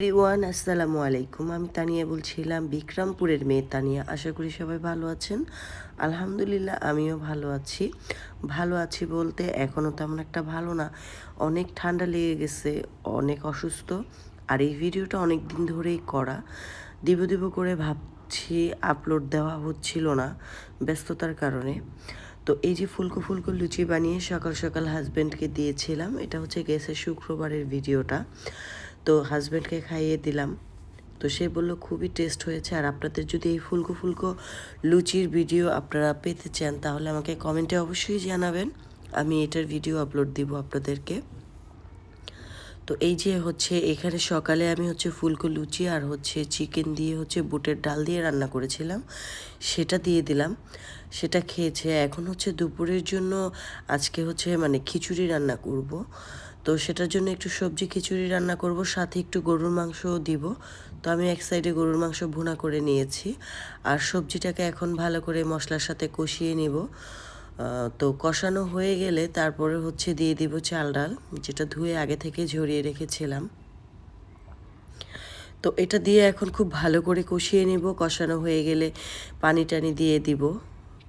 Everyone আসসালামু আলাইকুম। আমি তানিয়া বলছিলাম, বিক্রমপুরের মেয়ে তানিয়া। আশা করি সবাই ভালো আছেন। আলহামদুলিল্লাহ আমিও ভালো আছি। ভালো আছি বলতে এখনও তেমন একটা ভালো না, অনেক ঠান্ডা লেগে গেছে, অনেক অসুস্থ। আর এই ভিডিওটা অনেক দিন ধরেই করা, দিব করে ভাবছি, আপলোড দেওয়া হচ্ছিল না ব্যস্ততার কারণে। তো এই যে ফুলকো ফুলকো লুচি বানিয়ে সকাল সকাল হাজব্যান্ডকে দিয়েছিলাম। এটা হচ্ছে গেছে শুক্রবারের ভিডিওটা। তো হাজব্যান্ডকে খাইয়ে দিলাম। তো সে বলল খুবই টেস্ট হয়েছে। আর আপনাদের যদি এই ফুলকো ফুলকো লুচির ভিডিও আপনারা পেতে চান তাহলে আমাকে কমেন্টে অবশ্যই জানাবেন, আমি এটার ভিডিও আপলোড দিব আপনাদেরকে। তো এই যে হচ্ছে এখানে সকালে আমি হচ্ছে ফুলকো লুচি আর হচ্ছে চিকেন দিয়ে হচ্ছে বুটের ডাল দিয়ে রান্না করেছিলাম, সেটা দিয়ে দিলাম, সেটা খেয়েছে। এখন হচ্ছে দুপুরের জন্য আজকে হচ্ছে খিচুড়ি রান্না করব। তো সেটার জন্য একটু সবজি খিচুড়ি রান্না করব, সাথে একটু গরুর মাংসও দিব। তো আমি এক সাইডে গরুর মাংস ভুনা করে নিয়েছি, আর সবজিটাকে এখন ভালো করে মশলার সাথে কষিয়ে নিব। তো কষানো হয়ে গেলে তারপরে হচ্ছে দিয়ে দিব চাল ডাল, যেটা ধুয়ে আগে থেকে ঝরিয়ে রেখেছিলাম। তো এটা দিয়ে এখন খুব ভালো করে কষিয়ে নিব। কষানো হয়ে গেলে পানি টানি দিয়ে দিব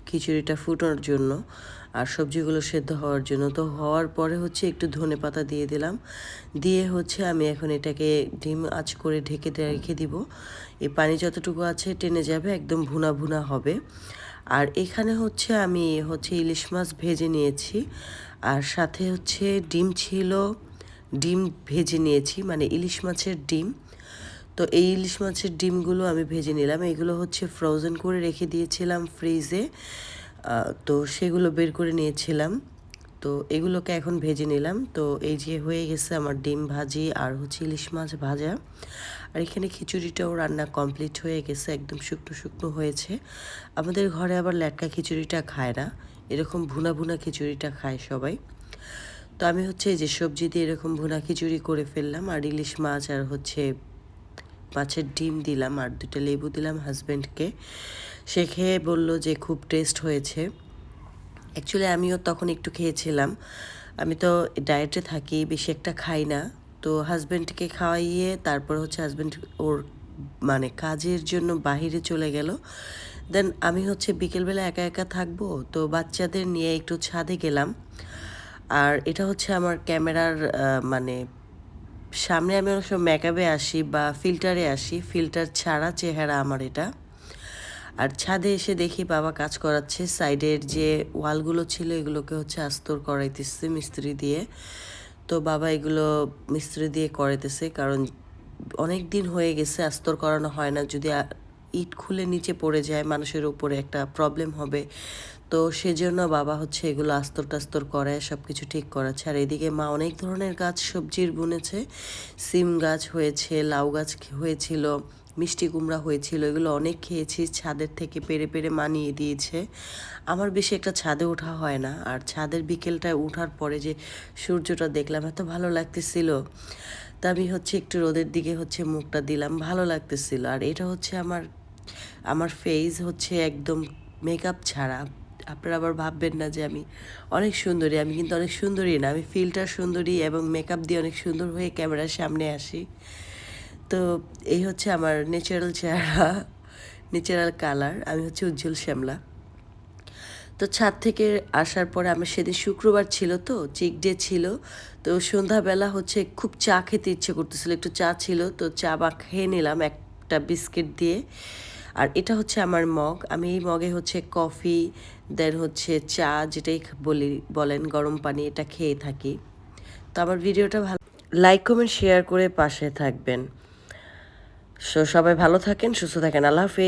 খিচুড়িটা ফুটানোর জন্য আর সবজিগুলো সেদ্ধ হওয়ার জন্য। তো হওয়ার পরে হচ্ছে একটু ধনেপাতা দিয়ে দিলাম, দিয়ে হচ্ছে আমি এখন এটাকে ডিম আঁচ করে ঢেকে রেখে দিব। এই পানি যতটুকু আছে টেনে যাবে, একদম ভুনা ভুনা হবে। আর এখানে হচ্ছে আমি ইলিশ মাছ ভেজে নিয়েছি, আর সাথে হচ্ছে ডিম ছিল, ডিম ভেজে নিয়েছি, ইলিশ মাছের ডিম। তো এই ইলিশ মাছের ডিমগুলো আমি ভেজে নিলাম। এগুলো হচ্ছে ফ্রোজেন করে রেখে দিয়েছিলাম ফ্রিজে, তো সেগুলো বের করে নিয়েছিলাম। তো এগুলোকে এখন ভেজে নিলাম। তো এই যে হয়ে গেছে আমার ডিম ভাজি আর হচ্ছে ইলিশ মাছ ভাজা। আর এখানে খিচুড়িটাও রান্না কমপ্লিট হয়ে গেছে, একদম শুকনো শুকনো হয়েছে। আমাদের ঘরে আবার ল্যাটকা খিচুড়িটা খায় না, এরকম ভুনা ভুনা খিচুড়িটা খায় সবাই। তো আমি হচ্ছে এই যে সবজি দিয়ে এরকম ভুনা খিচুড়ি করে ফেললাম, আর ইলিশ মাছ আর হচ্ছে মাছের ডিম দিলাম, আর 2টা লেবু দিলাম হাজব্যান্ডকে। সে খেয়ে বলল যে খুব টেস্ট হয়েছে। অ্যাকচুয়ালি আমিও তখন একটু খেয়েছিলাম, আমি তো ডায়েটে থাকি, বেশি একটা খাই না। তো হাজব্যান্ডকে খাওয়াইয়ে তারপর হচ্ছে হাজব্যান্ড ওর কাজের জন্য বাহিরে চলে গেল। দেন আমি হচ্ছে বিকেলবেলা একা একা থাকবো, তো বাচ্চাদের নিয়ে একটু ছাদে গেলাম। আর এটা হচ্ছে আমার ক্যামেরার সামনে আমি অনেক সময় মেকআপে আসি বা ফিল্টারে আসি, ফিল্টার ছাড়া চেহারা আমার এটা। আর ছাদে এসে দেখি বাবা কাজ করাচ্ছে, সাইডের যে ওয়ালগুলো ছিল এগুলোকে হচ্ছে আস্তর করাইতেছে মিস্ত্রি দিয়ে। তো বাবা এগুলো মিস্ত্রি দিয়ে করাইতেছে, কারণ অনেক দিন হয়ে গেছে আস্তর করানো হয় না। যদি ইট খুলে নিচে পড়ে যায় মানুষের উপরে একটা প্রবলেম হবে। তো সেজন্য বাবা হচ্ছে এগুলো আস্তর টাস্তর করায় সব কিছু ঠিক করাচ্ছে। আর এদিকে মা অনেক ধরনের গাছ সবজির বুনেছে, সিম গাছ হয়েছে, লাউ গাছ হয়েছিল, মিষ্টি কুমড়া হয়েছিল, এগুলো অনেক খেয়েছি। ছাদের থেকে পেরে পেরে মা নিয়ে দিয়েছে। আমার বেশি একটা ছাদে ওঠা হয় না, আর ছাদের বিকেলটায় ওঠার পরে যে সূর্যটা দেখলাম এত ভালো লাগতেছিল, তা আমি হচ্ছে একটু রোদের দিকে হচ্ছে মুখটা দিলাম, ভালো লাগতেছিল। আর এটা হচ্ছে আমার আমার ফেস হচ্ছে একদম মেকআপ ছাড়া। আপনারা আবার ভাববেন না যে আমি অনেক সুন্দরী, আমি কিন্তু অনেক সুন্দরী না, আমি ফিল্টার সুন্দরী এবং মেকআপ দিয়ে অনেক সুন্দর হয়ে ক্যামেরার সামনে আসি। তো এই হচ্ছে আমার ন্যাচারাল চেহারা, ন্যাচারাল কালার। আমি হচ্ছে উজ্জ্বল শ্যামলা। তো ছাদ থেকে আসার পরে আমার সেদিন শুক্রবার ছিল, তো চিক ডে ছিল। তো সন্ধ্যাবেলা হচ্ছে খুব চা খেতে ইচ্ছে করতেছিল, একটু চা ছিল, তো চা বা খেয়ে নিলাম একটা বিস্কিট দিয়ে। আর এটা হচ্ছে আমার মগ, আমি এই মগে হচ্ছে কফি, দেন হচ্ছে চা, যেটাই বলেন গরম পানি, এটা খেয়ে থাকি। তো আমার ভিডিওটা ভালো, লাইক কমেন্ট শেয়ার করে পাশে থাকবেন। সবাই ভালো থাকেন, সুস্থ থাকেন, আল্লাহ হাফেজ।